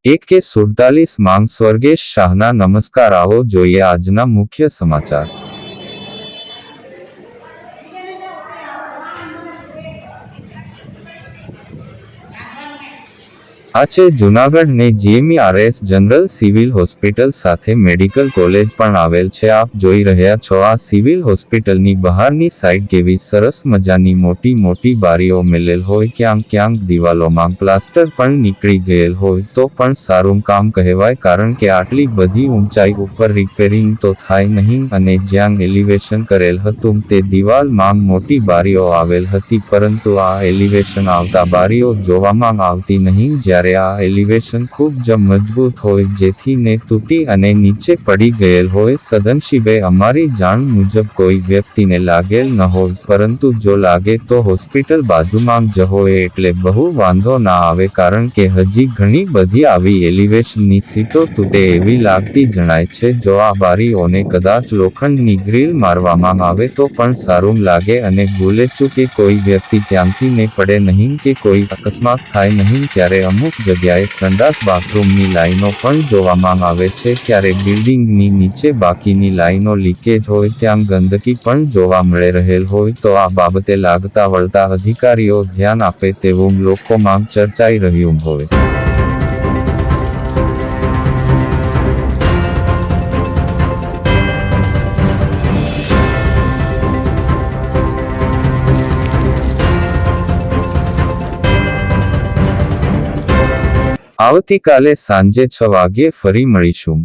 AK-47 માંગ સ્વર્ગેશ શાહના નમસ્કાર. આવો જોઈએ આજના મુખ્ય સમાચાર. આ છે જૂનાગઢને GMERS જનરલ સિવિલ હોસ્પિટલ સાથે મેડિકલ કોલેજ પણ આવેલ છે. આપ જોઈ રહ્યા છો આ સિવિલ હોસ્પિટલની બહારની સાઈડ કેવી સરસ મજાની મોટી મોટી બારીઓ મેલેલ હોય, ક્યાંક દિવાલોમાં પ્લાસ્ટર પણ નીકળી ગયેલ હોય તો પણ સારું કામ કહેવાય, કારણ કે આટલી બધી ઊંચાઈ ઉપર રિપેરિંગ તો થાય નહીં. અને જ્યાં એલિવેશન કરેલ હતું તે દિવાલમાં મોટી બારીઓ આવેલ હતી, પરંતુ આ એલિવેશન આવતા બારીઓ જોવામાં આવતી નહીં. જ્યારે આ એલિવેશન ખૂબ જ મજબૂત હોય જેથી ને તૂટી અને નીચે પડી ગયેલ હોય. સદનસીબે અમારી જાણ મુજબ કોઈ વ્યક્તિને લાગેલ ન હોય, પરંતુ જો લાગે તો હોસ્પિટલ બાજુમાં જ હોય એટલે બહુ વાંધો ના આવે, કારણ કે હજી ઘણી બધી આવી એલિવેશનની સીટો તૂટે એવી લાગતી જણાય છે. જો આ બારીઓને કદાચ લોખંડની ગ્રીલ મારવામાં આવે તો પણ સારું લાગે અને ભૂલે ચૂકે કોઈ વ્યક્તિ ત્યાંથી ને પડે નહીં કે કોઈ અકસ્માત થાય નહીં. ત્યારે અમુક જગ્યાએ સંડાસ બાથરૂમની લાઈનો પણ જોવામાં આવે છે. ક્યારે બિલ્ડિંગની નીચે બાકીની લાઈનો લીકેજ હોય, ત્યાં ગંદકી પણ જોવા મળે રહેલ હોય, તો આ બાબતે લાગતા વળતા અધિકારીઓ ધ્યાન આપે તેવું લોકોમાં ચર્ચાઈ રહ્યું હોય. આવતીકાલે સાંજે 6 વાગ્યે ફરી મળીશું.